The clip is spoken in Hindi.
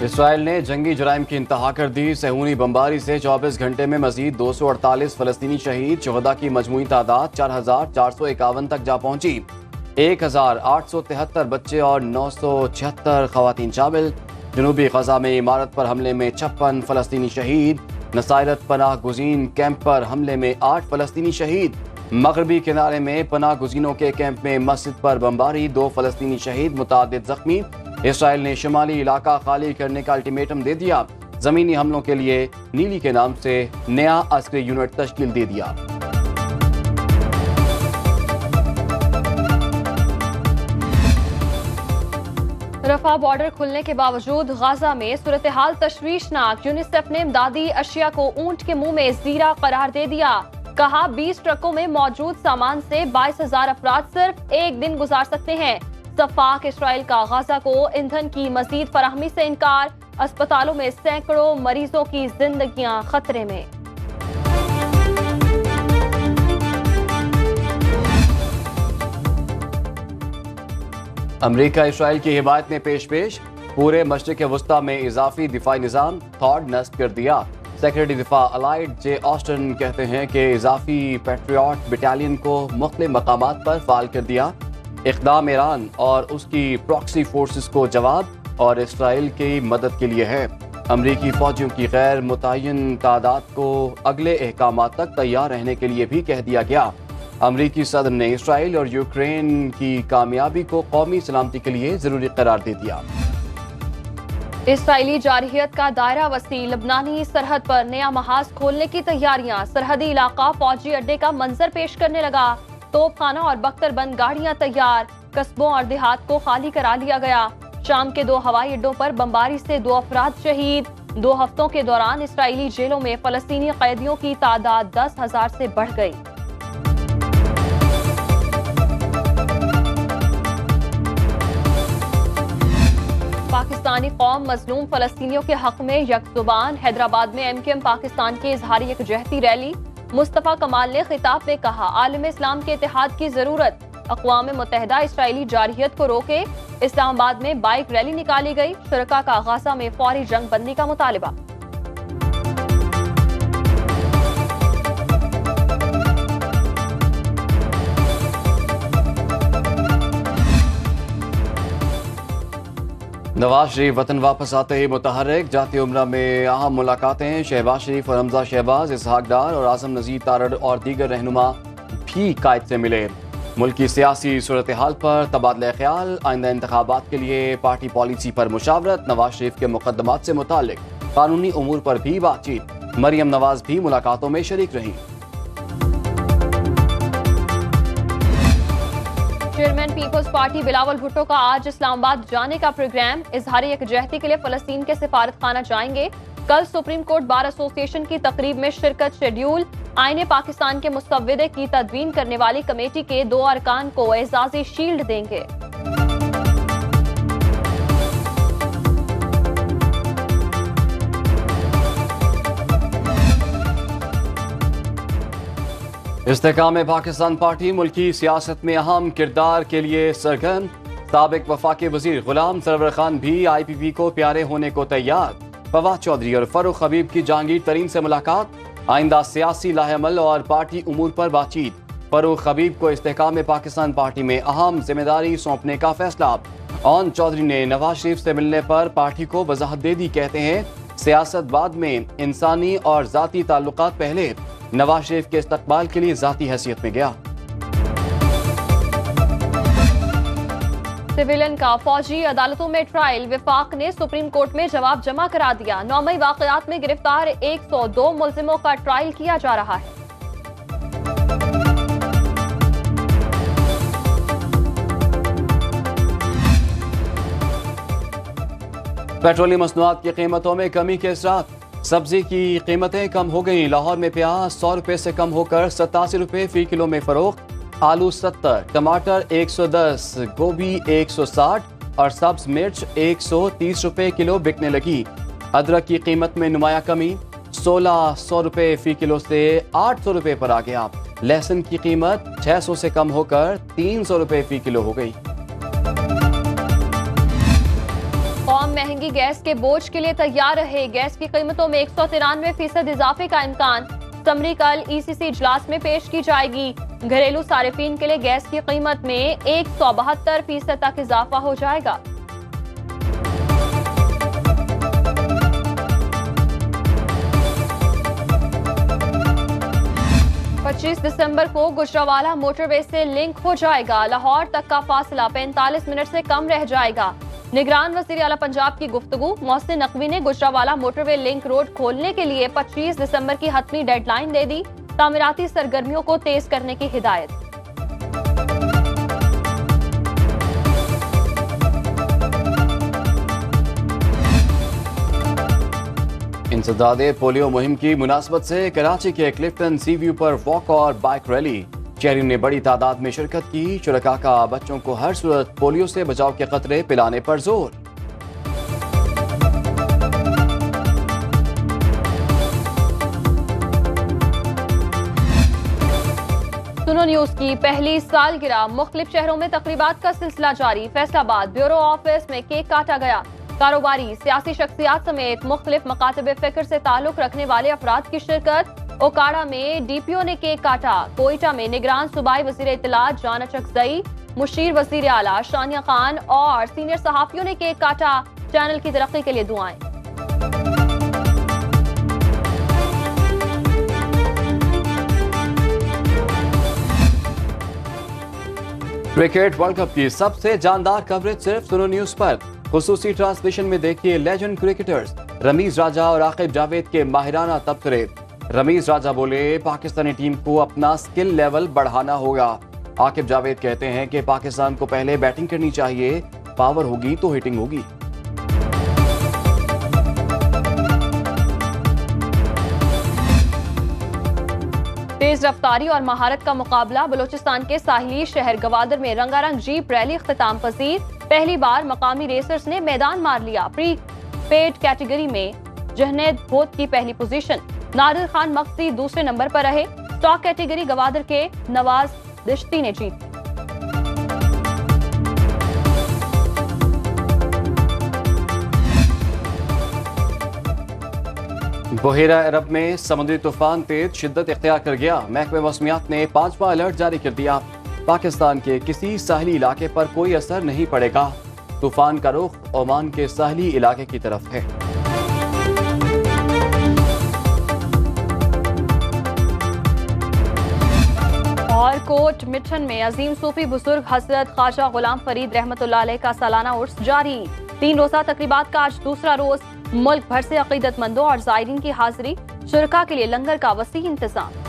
इसराइल ने जंगी जराइम की इंतहा कर दी। सहूनी बमबारी से 24 घंटे में मजीद 248 फलस्तीनी शहीद। शुहदा की मजमूई तादाद 4451 तक जा पहुंची। 1873 बच्चे और 976 खवातीन शामिल। जनूबी गजा में इमारत पर हमले में 56 फलस्तीनी शहीद। नसायरत पनाह गुजीन कैंप पर हमले में 8 फलस्तीनी शहीद। मगरबी किनारे में पनाह गुजीनों के कैंप में मस्जिद पर बमबारी, 2 फलस्तीनी शहीद, मुतादिद जख्मी। इसराइल ने शुमाली इलाका खाली करने का अल्टीमेटम दे दिया। जमीनी हमलों के लिए नीली के नाम से नया अस्करी यूनिट तश्कील दे दिया। रफा बॉर्डर खुलने के बावजूद गाजा में सूरत हाल तशवीशनाक। यूनिसेफ ने इमदादी अशिया को ऊंट के मुंह में जीरा करार दे दिया। कहा 20 ट्रकों में मौजूद सामान से 22,000 अफराद सिर्फ एक दिन गुजार सकते हैं। सफाक इसराइल का गाजा को ईंधन की मजीद फराहमी से इनकार। अस्पतालों में सैकड़ों मरीजों की जिंदगियां खतरे में। अमरीका इसराइल की हिमायत में पेश पूरे मशरिक वस्ता में इजाफी दिफाई निज़ाम थॉड नस्ब कर दिया। सेक्रेटरी दिफा अलाइड जे ऑस्टन कहते हैं कि इजाफी पैट्रियट बटालियन को मुख्तलिफ मकामात पर फाल कर दिया। इक़दाम ईरान और उसकी प्रॉक्सी फोर्सेस को जवाब और इसराइल की मदद के लिए है। अमरीकी फौजियों की गैर मुतय्यन तादाद को अगले अहकामात तक तैयार रहने के लिए भी कह दिया गया। अमरीकी सदर ने इसराइल और यूक्रेन की कामयाबी को कौमी सलामती के लिए जरूरी करार दे दिया। इसराइली जारहियत का दायरा वसी। लबनानी सरहद पर नया महाज खोलने की तैयारियां। सरहदी इलाका फौजी अड्डे का मंजर पेश करने लगा। तोपखाना और बख्तरबंद गाड़ियां तैयार। कस्बों और देहात को खाली करा लिया गया। शाम के 2 हवाई अड्डों पर बमबारी से 2 अफराद शहीद। 2 हफ्तों के दौरान इसराइली जेलों में फलस्तीनी कैदियों की तादाद 10,000 से बढ़ गई। पाकिस्तानी कौम मजलूम फलस्तीनियों के हक में यकजुबान। हैदराबाद में MKM पाकिस्तान की इजहारी यकजहती रैली। मुस्तफा कमाल ने खिताब में कहा, आलम इस्लाम के इत्तेहाद की जरूरत। अक़वाम मुत्तहिदा इसराइली जारहियत को रोके। इस्लामाबाद में बाइक रैली निकाली गई। शुरका का गाजा में फौरी जंग बंदी का मुतालिबा। नवाज शरीफ वतन वापस आते ही मुतहर्रिक। जाती उम्रा में अहम मुलाकातें। शहबाज शरीफ और हमजा शहबाज, इसहाक डार और आजम नजीर तारड़ और दीगर रहनुमा भी कायद से मिले। मुल्क की सियासी सूरत हाल पर तबादला ख्याल। आइंदा इंतखाबात के लिए पार्टी पॉलिसी पर मुशावरत। नवाज शरीफ के मुकदमात से मुतालिक कानूनी उमूर पर भी बातचीत। मरियम नवाज भी मुलाकातों में शरीक रही। Chairman Peoples Party Bilawal Bhutto का आज इस्लामाबाद जाने का प्रोग्राम। इजहारी यकजहती के लिए फलस्तीन के सिफारत खाना जाएंगे। कल सुप्रीम कोर्ट बार एसोसिएशन की तकरीब में शिरकत शेड्यूल। आईने पाकिस्तान के मुसव्विदे की तदवीन करने वाली कमेटी के 2 अरकान को एजाजी शील्ड देंगे। इस्तेकाम पाकिस्तान पार्टी मुल्की सियासत में अहम किरदार के लिए सरगर्म। साबिक वफाकी वजीर गुलाम सरवर खान भी IPP को प्यारे होने को तैयार। फवाद चौधरी और फरूख हबीब की जहांगीर तरीन से मुलाकात। आइंदा सियासी लाहेमल और पार्टी उमूर पर बातचीत। फरूख हबीब को इस्तेकाम पाकिस्तान पार्टी में अहम जिम्मेदारी सौंपने का फैसला। ऑन चौधरी ने नवाज शरीफ से मिलने पर पार्टी को वजाहत दे दी। कहते हैं सियासत बाद में, इंसानी और जाती ताल्लुकात पहले। नवाज शरीफ के इस्तकबाल के लिए जाती हैसियत में गया। सिविलियन का फौजी अदालतों में ट्रायल। विफाक ने सुप्रीम कोर्ट में जवाब जमा करा दिया। 9 मई वाकयात में गिरफ्तार 102 मुल्जिमों का ट्रायल किया जा रहा है। पेट्रोलियम मसनूआत की कीमतों में कमी के असरात। सब्जी की कीमतें कम हो गई। लाहौर में प्याज 100 रुपए से कम होकर 87 रुपए फी किलो में फरोख्त। आलू 70, टमाटर 110, गोभी 160 और सब्ज मिर्च 130 रुपए किलो बिकने लगी। अदरक की कीमत में नुमाया कमी। 1600 रुपए फी किलो से 800 रुपए पर आ गया। लहसुन की कीमत 600 से कम होकर 300 रुपए फी किलो हो गई। कौम महंगी गैस के बोझ के लिए तैयार रहे। गैस की कीमतों में 193% इजाफे का इम्कान। समरी कल ECC इजलास में पेश की जाएगी। घरेलू सारिफीन के लिए गैस की कीमत में 172% तक इजाफा हो जाएगा। पच्चीस दिसंबर को गुजरावाला मोटरवे से लिंक हो जाएगा। लाहौर तक का फासला 45 मिनट से कम रह जाएगा। निगरान वज़ीर आला पंजाब की गुफ्तगू। मोहसिन नकवी ने गुजरावाला मोटरवे लिंक रोड खोलने के लिए 25 दिसंबर की हतमी डेडलाइन दे दी। तामीराती सरगर्मियों को तेज करने की हिदायत। इंसदादे पोलियो मुहिम की मुनासबत से कराची के क्लिफ्टन सी व्यू पर वॉक और बाइक रैली। शहरियों ने बड़ी तादाद में शिरकत की। शुरका का बच्चों को हर सूरत पोलियो से बचाव के खतरे पिलाने पर जोर। सुनो न्यूज की पहली सालगिरह। मुख्तलिफ शहरों में तकरीबात का सिलसिला जारी। फैसलाबाद ब्यूरो ऑफिस में केक काटा गया। कारोबारी, सियासी शख्सियात समेत मुख्तलिफ मकातब फिक्र से ताल्लुक रखने वाले अफराद की शिरकत। ओकाड़ा में DPO ने केक काटा। कोयटा में निगरान सूबाई वजीर इत्तलात जाना चकजई, मुशीर वजीर आला शानिया खान और सीनियर सहाफियों ने केक काटा। चैनल की तरक्की के लिए दुआएं। क्रिकेट वर्ल्ड कप की सबसे जानदार कवरेज सिर्फ सुनो न्यूज पर। खुसूसी ट्रांसमिशन में देखिए लेजेंड क्रिकेटर्स रमीज राजा और आकिब जावेद के माहिराना तबसरे। रमीज राजा बोले, पाकिस्तानी टीम को अपना स्किल लेवल बढ़ाना होगा। आकिब जावेद कहते हैं कि पाकिस्तान को पहले बैटिंग करनी चाहिए, पावर होगी तो हिटिंग होगी। तेज रफ्तारी और महारत का मुकाबला। बलोचिस्तान के साहिली शहर गवादर में रंगारंग जीप रैली इख्तिताम पजीर। पहली बार मकामी रेसर्स ने मैदान मार लिया। प्री पेड कैटेगरी में जहनेद भोत की पहली पोजीशन। नादिर खान मक्सी दूसरे नंबर पर रहे। स्टॉक कैटेगरी गवादर के नवाज दिश्ती ने जीती। बहेरा अरब में समुद्री तूफान तेज शिद्दत इख्तियार कर गया। महकमे मौसमियात ने 5वां अलर्ट जारी कर दिया। पाकिस्तान के किसी साहली इलाके पर कोई असर नहीं पड़ेगा। तूफान का रुख ओमान के साहली इलाके की तरफ है। और कोट मिठन में अजीम सूफी बुजुर्ग हजरत ख्वाजा गुलाम फरीद रहमतुल्लाह अलैह का सालाना उर्स जारी। 3 रोजा तकरीबात का आज दूसरा रोज। मुल्क भर से अकीदतमंदों और जायरीन की हाजिरी। शुरका के लिए लंगर का वसी इंतजाम।